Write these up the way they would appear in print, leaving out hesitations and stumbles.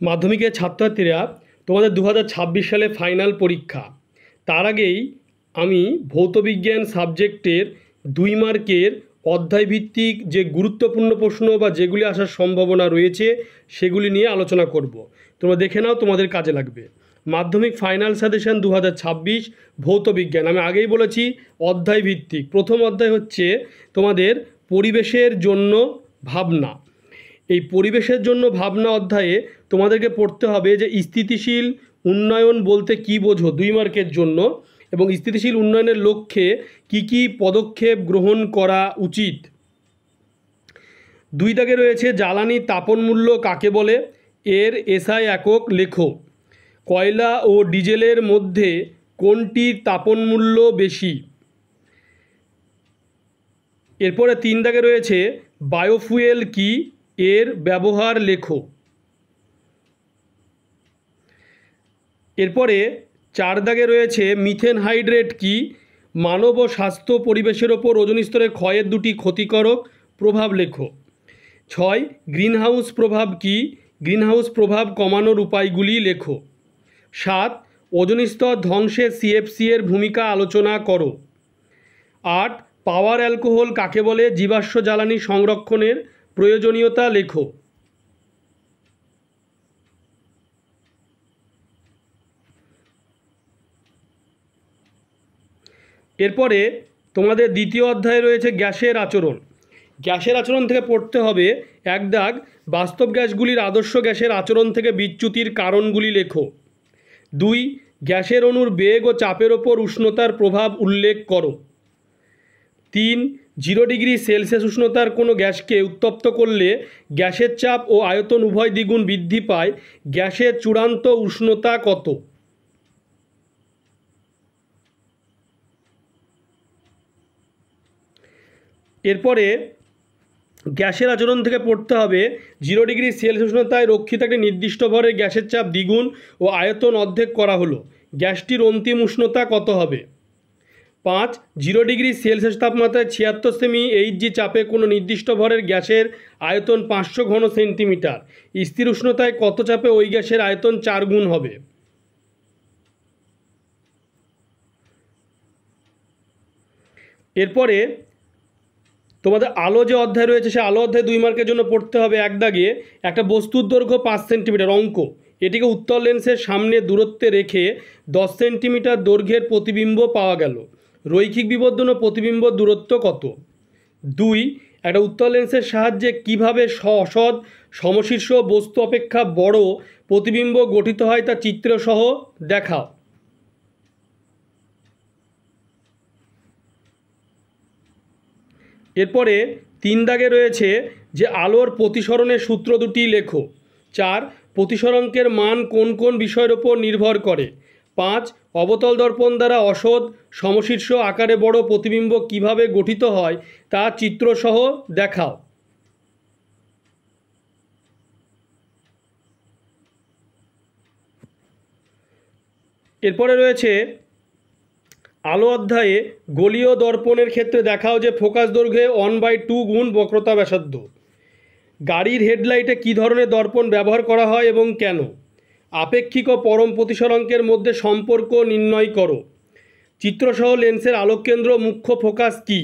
মাধ্যমিকের ছাত্রছাত্রীরা তোমাদের 2026 সালে ফাইনাল পরীক্ষা। তার আগেই আমি ভৌতবিজ্ঞান সাবজেক্টের 2 মার্কের অধ্যায়ভিত্তিক যে গুরুত্বপূর্ণ প্রশ্ন বা যেগুলি আসার সম্ভাবনা রয়েছে সেগুলি নিয়ে আলোচনা করব। তোমরা দেখে নাও, তোমাদের কাজে লাগবে। মাধ্যমিক ফাইনাল সাজেশন 2026 ভৌতবিজ্ঞান, আমি আগেই বলেছি অধ্যায়ভিত্তিক। প্রথম অধ্যায় হচ্ছে তোমাদের পরিবেশের জন্য ভাবনা। এই পরিবেশের জন্য ভাবনা অধ্যায়ে তোমাদেরকে পড়তে হবে যে স্থিতিশীল উন্নয়ন বলতে কী বোঝো 2 মার্কের জন্য, এবং স্থিতিশীল উন্নয়নের লক্ষ্যে কি কি পদক্ষেপ গ্রহণ করা উচিত। 2 দাগে রয়েছে জ্বালানি তাপন মূল্য কাকে বলে, এর এসআই একক লেখো। কয়লা ও ডিজেলের মধ্যে কোনটির তাপন মূল্য বেশি। এরপরে 3 দাগে রয়েছে বায়োফুয়েল কি, এর ব্যবহার লেখো। এরপরে 4 দাগে রয়েছে মিথেন হাইড্রেট কি, মানব ও স্বাস্থ্য পরিবেশের ওপর ওজোন স্তরের ক্ষয়ের 2টি ক্ষতিকারক প্রভাব লেখো। 6 গ্রিনহাউস প্রভাব কি, গ্রিনহাউস প্রভাব কমানোর উপায়গুলি লেখো। 7 ওজোন স্তর ধ্বংসে সিএফসি এর ভূমিকা আলোচনা করো। 8 পাওয়ার অ্যালকোহল কাকে বলে, জীবাশ্ম জ্বালানি সংরক্ষণের প্রয়োজনীয়তা লেখো। এরপরে তোমাদের দ্বিতীয় অধ্যায়ে রয়েছে গ্যাসের আচরণ। গ্যাসের আচরণ থেকে পড়তে হবে 1 দাগ বাস্তব গ্যাসগুলির আদর্শ গ্যাসের আচরণ থেকে বিচ্যুতির কারণগুলি লেখো। 2 গ্যাসের অণুর বেগ ও চাপের ওপর উষ্ণতার প্রভাব উল্লেখ করো। 3 0 ডিগ্রি সেলসিয়াস উষ্ণতার কোনো গ্যাসকে উত্তপ্ত করলে গ্যাসের চাপ ও আয়তন উভয় দ্বিগুণ বৃদ্ধি পায়, গ্যাসের চূড়ান্ত উষ্ণতা কত। এরপরে গ্যাসের আচরণ থেকে পড়তে হবে 0 ডিগ্রি সেলসিয়াস উষ্ণতায় রক্ষিত একটি নির্দিষ্ট ভরে গ্যাসের চাপ দ্বিগুণ ও আয়তন অর্ধেক করা হলো, গ্যাসটির অন্তিম উষ্ণতা কত হবে। 5 0 ডিগ্রি সেলসিয়াস তাপমাত্রায় 76 সেমি এইচজি চাপে কোনো নির্দিষ্ট ভরের গ্যাসের আয়তন 500 ঘন সেন্টিমিটার, স্থির উষ্ণতায় কত চাপে ওই গ্যাসের আয়তন 4 গুণ হবে। এরপরে তোমাদের আলো যে অধ্যায় রয়েছে সে আলো অধ্যায় 2 মার্কের জন্য পড়তে হবে 1 দাগে একটা বস্তুর দৈর্ঘ্য 5 সেন্টিমিটার অঙ্ক, এটিকে উত্তল লেন্সের সামনে দূরত্বে রেখে 10 সেন্টিমিটার দৈর্ঘ্যের প্রতিবিম্ব পাওয়া গেল, রৈখিক বিবর্ধন ও প্রতিবিম্ব দূরত্ব কত। 2 একটা উত্তল লেন্সের সাহায্যে কিভাবে অসৎ সমশীর্ষ বস্তু অপেক্ষা বড় প্রতিবিম্ব গঠিত হয় তা চিত্রসহ দেখাও। এরপরে 3 দাগে রয়েছে যে আলোর প্রতিসরণের সূত্র 2টি লেখো। 4 প্রতিসরাঙ্কের মান কোন কোন বিষয়ের ওপর নির্ভর করে। 5 অবতল দর্পণ দ্বারা অসৎ সমশীর্ষ আকারে বড় প্রতিবিম্ব কিভাবে গঠিত হয় তা চিত্রসহ দেখাও। এরপরে রয়েছে আলো অধ্যায়ে গোলীয় দর্পণের ক্ষেত্রে দেখাও যে ফোকাস দৈর্ঘ্যে 1/2 গুণ বক্রতা ব্যাসার্ধ। গাড়ির হেডলাইটে কী ধরনের দর্পণ ব্যবহার করা হয় এবং কেন। আপেক্ষিক ও পরম প্রতিসরাঙ্কের মধ্যে সম্পর্ক নির্ণয় করো। চিত্রসহ লেন্সের আলোককেন্দ্র মুখ্য ফোকাস কী।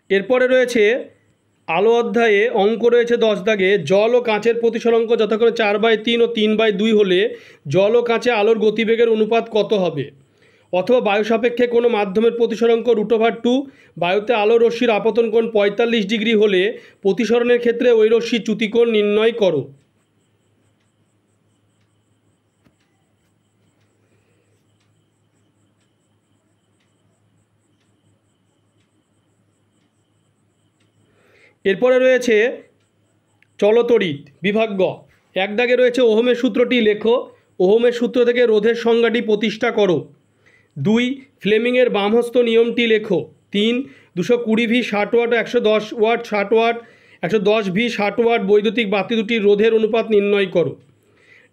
এরপরে রয়েছে আলো অধ্যায়ে অঙ্ক রয়েছে 10 দাগে জল ও কাঁচের প্রতিসরাঙ্ক যথাক্রমে 4/3 ও 3/2 হলে জল ও কাঁচে আলোর গতিবেগের অনুপাত কত হবে। অথবা বায়ু সাপেক্ষে কোনো মাধ্যমের প্রতিসরাঙ্ক √2, বায়ুতে আলো রশ্মির আপতন কোণ 45 ডিগ্রি হলে প্রতিসরণের ক্ষেত্রে ওই রশ্মির চ্যুতিকোণ নির্ণয় করো। এরপরে রয়েছে চলতড়িৎ বিভাগ গ। 1 দাগে রয়েছে ওহমের সূত্রটি লেখো। ওহমের সূত্র থেকে রোধের সংজ্ঞাটি প্রতিষ্ঠা করো। 2 ফ্লেমিংয়ের বামহস্ত নিয়মটি লেখো। 3 220 ভি 60 ওয়াট ও 110 ওয়াট 60 ওয়াট 110 ভি 60 ওয়াট বৈদ্যুতিক বাতি দুটির রোধের অনুপাত নির্ণয় করো।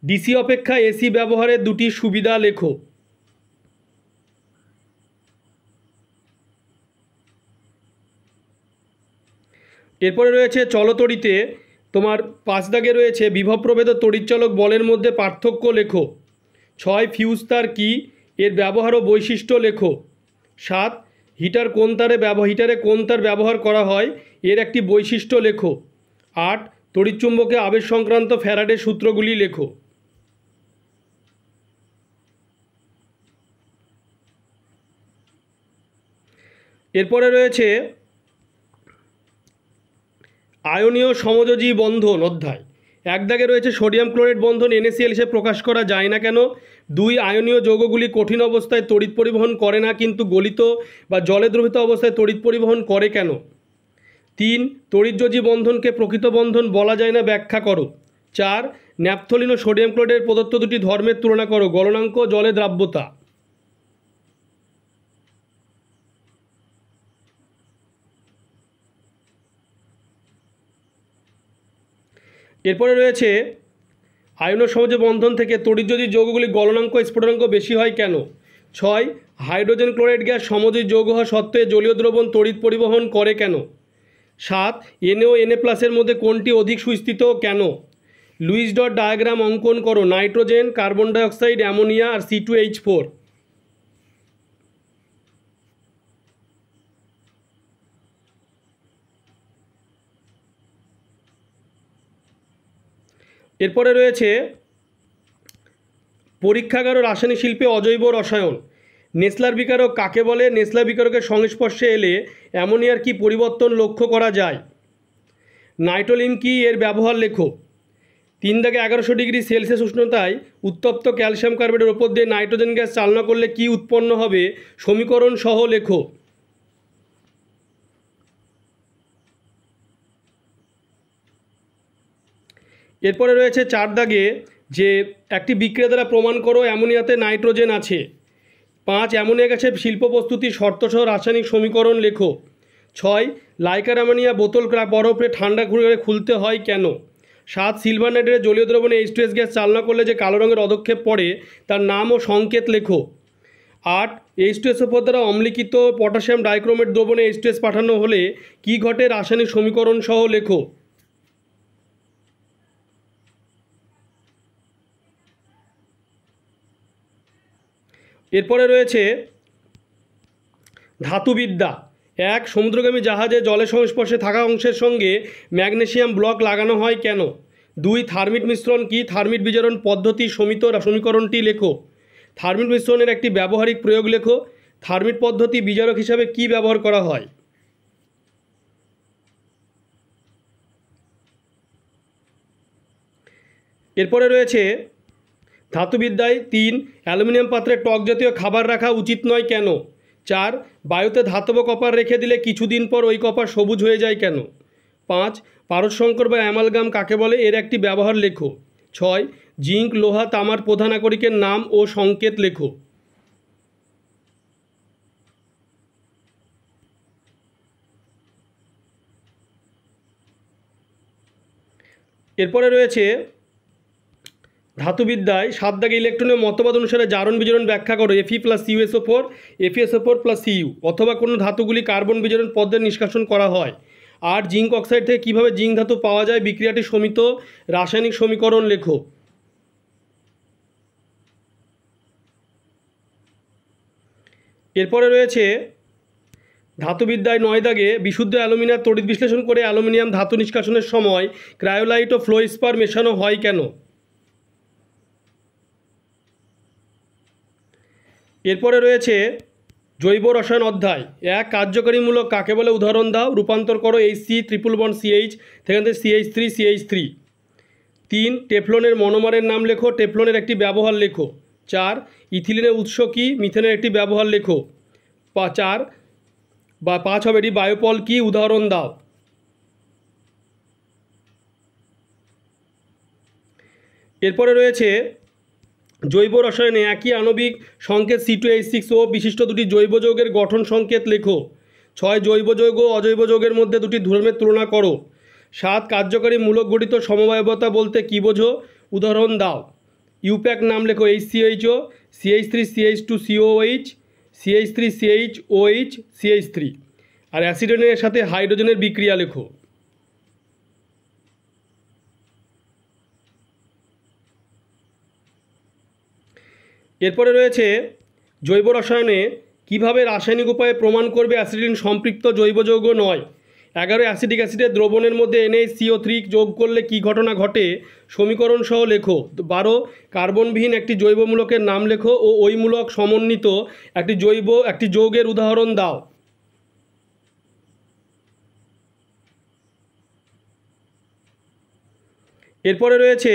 ডিসি অপেক্ষা এসি ব্যবহারের 2টি সুবিধা লেখো। এরপরে রয়েছে চলতড়িতে তোমার 5 দাগে রয়েছে বিভব প্রভেদ ও তড়িৎচালক বলের মধ্যে পার্থক্য লেখো। 6 ফিউজ তার কী, এর ব্যবহার ও বৈশিষ্ট্য লেখো। 7 হিটারে কোন তার ব্যবহার করা হয়, এর একটি বৈশিষ্ট্য লেখো। 8 তড়িৎচুম্বকে আবেশ সংক্রান্ত ফ্যারাডের সূত্রগুলি লেখো। এরপরে রয়েছে আয়নীয় সমযোজী বন্ধন অধ্যায়। 1 দাগে রয়েছে সোডিয়াম ক্লোরাইড বন্ধন NaCl হিসেবে প্রকাশ করা যায় না কেন। 2 আয়নীয় যৌগগুলি কঠিন অবস্থায় তড়িৎ পরিবহন করে না কিন্তু গলিত বা জলে দ্রবীভূত অবস্থায় তড়িৎ পরিবহন করে কেন। 3 তড়িৎযোজী বন্ধনকে প্রকৃত বন্ধন বলা যায় না, ব্যাখ্যা করো। 4 ন্যাপথলিন ও সোডিয়াম ক্লোরাইডের প্রদত্ত দুটি ধর্মের তুলনা করো, গলনাঙ্ক, জলে দ্রাব্যতা। এরপরে রয়েছে আয়নীয় সমযোজী বন্ধন থেকে তড়িৎযোজী যৌগগুলি গলনাঙ্ক স্ফুটনাঙ্ক বেশি হয় কেন। 6 হাইড্রোজেন ক্লোরাইড গ্যাস সমযোজী যৌগ হওয়া সত্ত্বে জলীয় দ্রবণ তড়িৎ পরিবহন করে কেন। 7 Na ও Na+ এর মধ্যে কোনটি অধিক সুস্থিত কেন। লুইস ডট ডায়াগ্রাম অঙ্কন করো, নাইট্রোজেন, কার্বন ডাইঅক্সাইড, অ্যামোনিয়া আর C2H4। এরপরে রয়েছে পরীক্ষাগার ও রাসায়নিক শিল্পে অজৈব রসায়ন। নেসলার বিকারক কাকে বলে। নেসলার বিকারকের সংস্পর্শে এলে অ্যামোনিয়ার কি পরিবর্তন লক্ষ্য করা যায়। নাইট্রোলিন কি, এর ব্যবহার লেখো। 3 দাগে 1100 ডিগ্রি সেলসিয়াস উষ্ণতায় উত্তপ্ত ক্যালসিয়াম কার্বনেটের ওপর দিয়ে নাইট্রোজেন গ্যাস চালনা করলে কি উৎপন্ন হবে, সমীকরণ সহ লেখো। এরপরে রয়েছে 4 দাগে যে একটি বিক্রিয়া দ্বারা প্রমাণ করো অ্যামোনিয়াতে নাইট্রোজেন আছে। 5 অ্যামোনিয়া গ্যাসের শিল্প প্রস্তুতির শর্তসহ রাসায়নিক সমীকরণ লেখো। 6 লাইকার অ্যামোনিয়া বোতল বরফে ঠান্ডা ঘুরে খুলতে হয় কেন। 7 সিলভার নাইট্রেটের জলীয় দ্রবণে H2S গ্যাস চালনা করলে যে কালো রঙের অধক্ষেপ পড়ে তার নাম ও সংকেত লেখো। 8 H2SO4 দ্বারা অম্লীকৃত পটাশিয়াম ডাইক্রোমেট দ্রবণে H2S পাঠানো হলে কি ঘটে, রাসায়নিক সমীকরণ সহ লেখো। এরপরে রয়েছে ধাতুবিদ্যা। 1 সমুদ্রগামী জাহাজে জলের সংস্পর্শে থাকা অংশের সঙ্গে ম্যাগনেসিয়াম ব্লক লাগানো হয় কেন। 2 থার্মিট মিশ্রণ কি, থার্মিট বিজারণ পদ্ধতি সমীকরণটি লেখো। থার্মিট মিশ্রণের একটি ব্যবহারিক প্রয়োগ লেখো। থার্মিট পদ্ধতি বিজারক হিসাবে কি ব্যবহার করা হয়। এরপরে রয়েছে ধাতুবিদ্যায় 3 অ্যালুমিনিয়াম পাত্রে টক জাতীয় খাবার রাখা উচিত নয় কেন। 4 বায়ুতে ধাতব কপার রেখে দিলে কিছুদিন পর ওই কপার সবুজ হয়ে যায় কেন। 5 পারদসংকর বা অ্যামালগাম কাকে বলে, এর একটি ব্যবহার লেখো। 6 জিঙ্ক, লোহা, তামার প্রধান আকরিকের নাম ও সংকেত লেখো। এরপরে রয়েছে ধাতুবিদ্যায় 7 দাগে ইলেকট্রনের মতবাদ অনুসারে জারণ বিজারণ ব্যাখ্যা করো। Fe + CuSO4, FeSO4 + Cu অথবা কোনো ধাতুগুলি কার্বন বিজারণ পদ্ধতি নিষ্কাশন করা হয়। আর জিঙ্ক অক্সাইড থেকে কীভাবে জিঙ্ক ধাতু পাওয়া যায়, বিক্রিয়াটি সমিত রাসায়নিক সমীকরণ লেখো। এরপরে রয়েছে ধাতুবিদ্যায় 9 দাগে বিশুদ্ধ অ্যালুমিনিয়াম তড়িৎ বিশ্লেষণ করে অ্যালুমিনিয়াম ধাতু নিষ্কাশনের সময় ক্রায়োলাইট ও ফ্লোরস্পার মেশানো হয় কেন। এরপরে রয়েছে জৈব রসায়ন অধ্যায়। 1 কার্যকরীমূলক কাকে বলে, উদাহরণ দাও। রূপান্তর করো HC ট্রিপল বন্ড CH সেখান থেকে CH3 3 টেফলনের মনোমারের নাম লেখো, টেফলনের একটি ব্যবহার লেখো। 4 ইথিলিনের উৎস কি, মিথেনের একটি ব্যবহার লেখো। 5 হবে এটি বায়োপল কি, উদাহরণ দাও। এরপরে রয়েছে জৈব রসায়নে একই আণবিক সংকেত C2H6O বিশিষ্ট দুটি জৈব যৌগের গঠন সংকেত লেখো। 6 জৈব যৌগ ও অজৈব যৌগের মধ্যে দুটি ধর্মের তুলনা করো। 7 কার্যকরী মূলক গঠিত সমবায়বতা বলতে কী বোঝো, উদাহরণ দাও। ইউপ্যাক নাম লেখো। HCHO, CH3CH2COH, CH3CHOH, CH3 আর অ্যাসিডনের সাথে হাইড্রোজেনের বিক্রিয়া লেখো। এরপরে রয়েছে জৈব রসায়নে কিভাবে রাসায়নিক উপায়ে প্রমাণ করবে অ্যাসিডিন সম্পৃক্ত জৈব যৌগ নয়। 11 অ্যাসিটিক অ্যাসিডের দ্রবণের মধ্যে NaCO3 যোগ করলে কি ঘটনা ঘটে সমীকরণ সহ লেখো। 12 কার্বনবিহীন একটি জৈব মূলকের নাম লেখো ও ওই মূলক সমন্বিত একটি যৌগের উদাহরণ দাও। এরপরে রয়েছে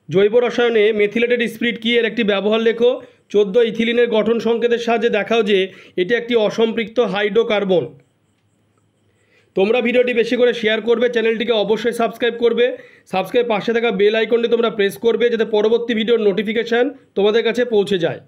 জৈব রসায়নে মেথিলেটেড স্পিরিট কি এর একটি ব্যবহার লেখো। 14 ইথিলিনের গঠন সংকেতের সাহায্যে দেখাও যে এটি একটি অসম্পৃক্ত হাইড্রোকার্বন। তোমরা ভিডিওটি বেশি করে শেয়ার করবে, চ্যানেলটিকে অবশ্যই সাবস্ক্রাইব করবে। সাবস্ক্রাইব পাশে থাকা বেল আইকনটি তোমরা প্রেস করবে যাতে পরবর্তী ভিডিওর নোটিফিকেশান তোমাদের কাছে পৌঁছে যায়।